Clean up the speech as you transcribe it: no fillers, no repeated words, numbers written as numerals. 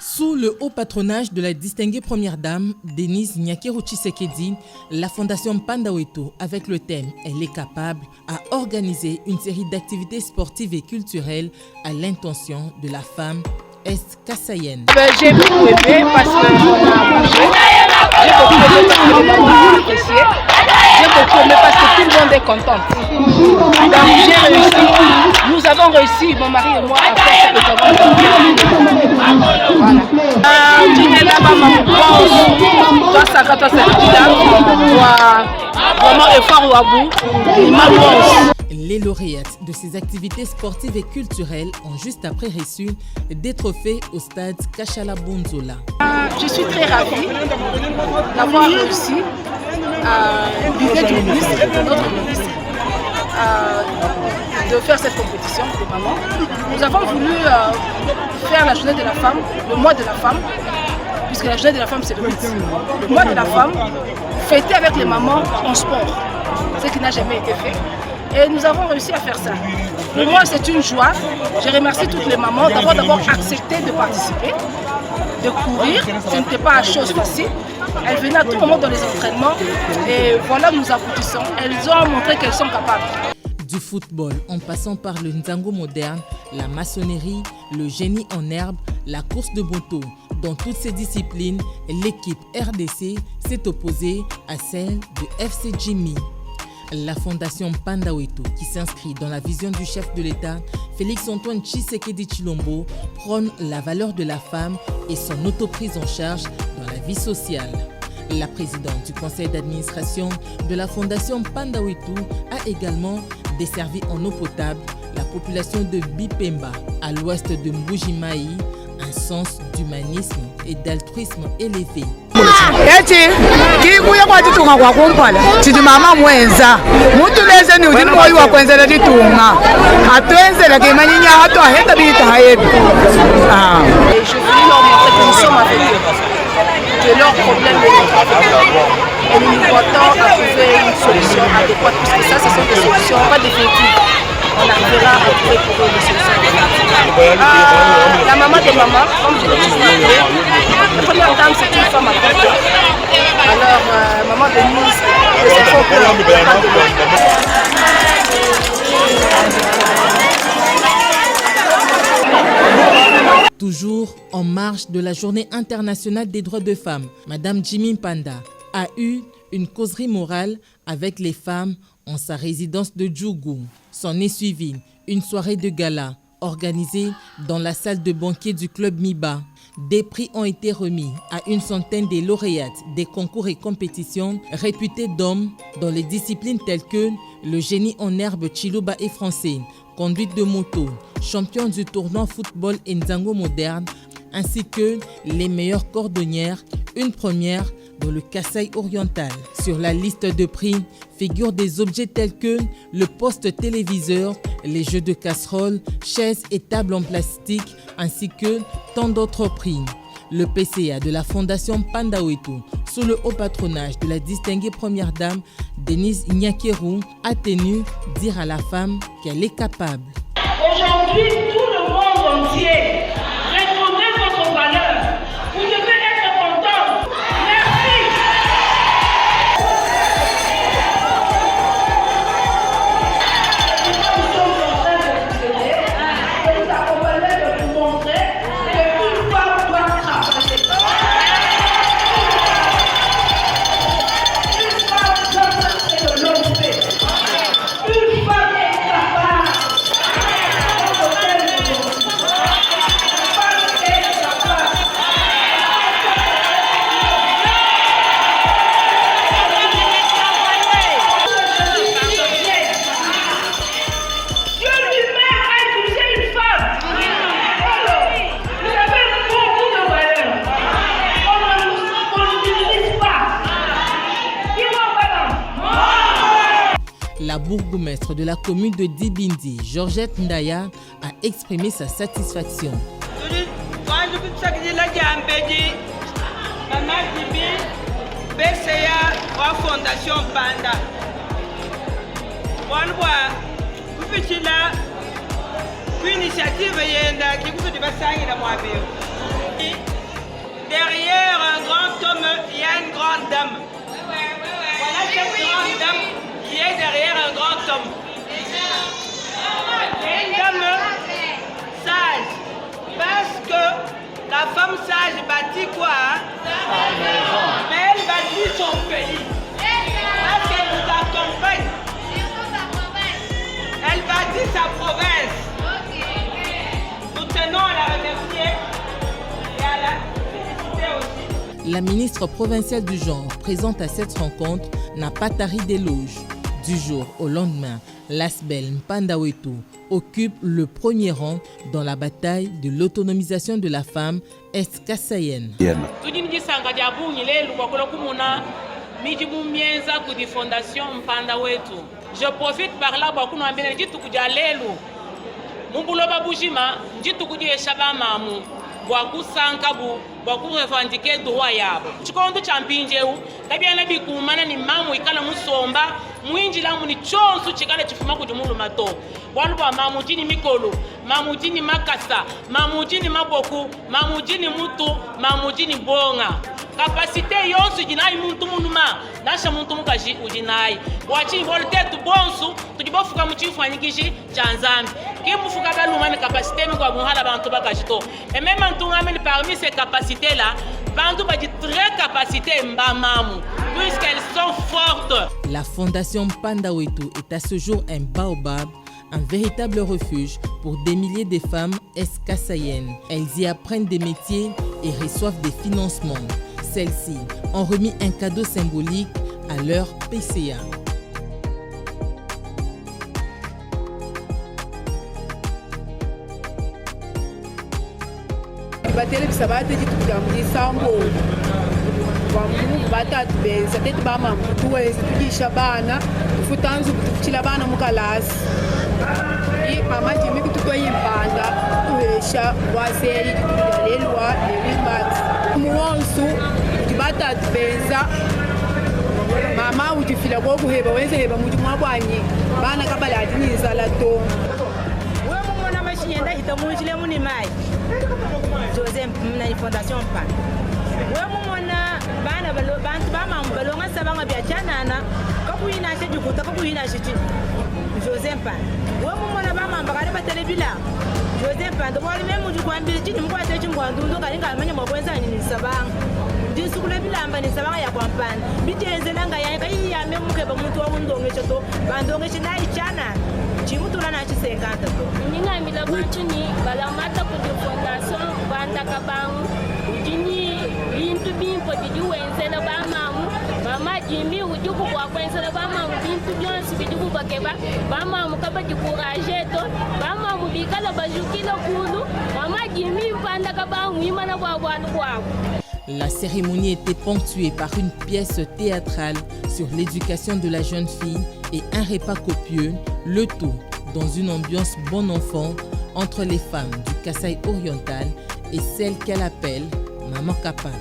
Sous le haut patronage de la distinguée première dame, Denise Nyakeru Tshisekedi, la Fondation Pandaweto, avec le thème « Elle est capable », a organisé une série d'activités sportives et culturelles à l'intention de la femme est-kassaïenne. J'ai beaucoup aimé parce qu'on a bougé. J'ai beaucoup aimé parce que les mamans ont apprécié. J'ai beaucoup aimé parce que tout le monde est content. Donc j'ai réussi. Nous avons réussi, mon mari et moi, à faire ce que nous avons fait. Voilà. Les lauréates de ces activités sportives et culturelles ont juste après reçu des trophées au stade Kachala Bonzola. Je suis très ravie d'avoir réussi à l'idée du ministre, notre ministre, de faire cette compétition de maman. Nous avons voulu faire la journée de la femme, le mois de la femme, puisque la journée de la femme c'est le 8. Le mois de la femme, fêter avec les mamans en sport, ce qui n'a jamais été fait. Et nous avons réussi à faire ça. Pour moi, c'est une joie. Je remercie toutes les mamans d'avoir accepté de participer, de courir. Ce n'était pas une chose facile. Elles venaient à tout moment dans les entraînements. Et voilà, nous aboutissons. Elles ont montré qu'elles sont capables. Du football, en passant par le Nzango moderne, la maçonnerie, le génie en herbe, la course de moto. Dans toutes ces disciplines, l'équipe RDC s'est opposée à celle de FC Jimmy. La Fondation Pandaweto, qui s'inscrit dans la vision du chef de l'État, Félix-Antoine Tshisekedi Tshilombo, prône la valeur de la femme et son autoprise en charge dans la vie sociale. La présidente du conseil d'administration de la Fondation Pandaweto a également desservi en eau potable la population de Bipemba, à l'ouest de Mbujimayi, un sens d'humanisme et d'altruisme élevé. Eti kikuya kwa titunga kwa kumpala titi mama mwenza mutu leze ni ujini moyi wa kwenzela titunga atwenzela kemanyinya hatu ahenda bita haebi. Et je voulais leur montrer que nous sommes avec eux, que leurs problèmes est notre problème. Et nous nous battons à trouver une solution adéquate, puisque ça, ce sont des solutions pas définitives. On arrivera à trouver pour eux des solutions définitives. La maman des mamans, comme je l'ai toujours appelée, la première dame, c'est une femme à côté. Alors, maman Denise, les enfants Toujours en marge de la Journée internationale des droits de femmes, Madame Jimmy Panda a eu une causerie morale avec les femmes en sa résidence de Djougou. S'en est suivie une soirée de gala organisée dans la salle de banquet du club Miba. Des prix ont été remis à une centaine de lauréates des concours et compétitions réputés d'hommes dans les disciplines telles que le génie en herbe Chiluba et français, conduite de moto, champion du tournoi football et Nzango moderne, ainsi que les meilleures cordonnières, une première dans le Kasaï oriental. Sur la liste de prix figurent des objets tels que le poste téléviseur, les jeux de casserole, chaises et tables en plastique, ainsi que tant d'autres prix. Le PCA de la Fondation Pandaweto, sous le haut patronage de la distinguée première dame Denise Nyakeru, a tenu dire à la femme qu'elle est capable. Aujourd'hui, tout le monde entier reconnaît votre valeur. Vous devez être content. Merci. Nous sommes en train de vous aider, de vous accompagner, de vous montrer qu'une femme doit travailler. Une femme doit faire ce que l'homme fait. Une femme est capable. La bourgmestre de la commune de Dibindi, Georgette Ndaya, a exprimé sa satisfaction. Initiative yenda kikutu tibasangira mwabeyo derrière un grand homme, il y a une grande dame. Voilà cette grande dame qui est derrière un grand homme. Une dame sage. Parce que la femme sage bâtit quoi, hein? Mais elle bâtit son pays. Parce qu'elle nous accompagne. Elle bâtit sa province. Nous tenons à la remercier et à la féliciter aussi. La ministre provinciale du genre présente à cette rencontre n'a pas tari d'éloges. Du jour au lendemain, l'Asbel Mpanda Wetu occupe le premier rang dans la bataille de l'autonomisation de la femme est-kassaïenne. Je profite par là pour nous amener du tout à l'élu. Mumbuloba Bujima, du tout à Shabamamu, Boaku Sankabu, Boaku revendiquer droit yabo. Tu comptes champion, Tabiana Bikumana ni Mamu, Ikala Musomba, Mwinjila Muni Chonsu, Chikala Chifumaku Jumulu Mato, Walba Mamutini Mikolo, Mamutini Makasa, Mamutini Maboku, Mamutini Mutu, Mamutini Bonga. Capacité yonsu jinai muntu munuma nasha muntu mukaji ujinai wachi volte tu bonsu tujibofuka muchifanyikishi chanzambi kimufuka balumani capacité mi kwa muhala bantu bakashito et même antu ngameni parmi ces capacités là bantu baji très capacité mbamamu puisqu'elles sont fortes. La fondation Mpanda Wetu est à ce jour un baobab, un véritable refuge pour des milliers de femmes est-kassaïennes. Elles y apprennent des métiers et reçoivent des financements. Celles-ci ont remis un cadeau symbolique à leur PCA. Mama Jimmy kutukoye impanda tuhesha waseri tutulelwa lewimax muwonsu tibata tbenza mama utifila ko kuheba wenze heba muti mwabwanyi bana kabala atiniza la to we mumona mashinyenda hitamuchile muni mai Joseph na fondation pan we mumona bana balo bantu bama balonga sabanga bya chanana kakuina shejikuta kakuina shiti Joseph pan we mumona bama mbakale batelebila Joseph pan ndobali memu jukwambiri chini mkwate chingwandu ngalinga amanya mokwenza ni sabanga ndisukule bilamba ni sabanga ya kwampana bijezelanga yanga iya memuke bamuntu wa undonge choto bandonge chinayi chana chimutula na chisekanta to ningamila bachuni balamata ku fondation banda kabangu jini bintu bimpo bijuwenzela bamamu mama jimi ujuku kwa kwenzela bamamu bintu byonsi bijuku bakeba bamamu kaba jikuraje to bamamu bikala bajukila kulu mama jimi banda kabangu imana kwa bwandu kwako. La cérémonie était ponctuée par une pièce théâtrale sur l'éducation de la jeune fille et un repas copieux, le tout dans une ambiance bon enfant entre les femmes du Kasaï oriental et celles qu'elle appelle Maman Kapal.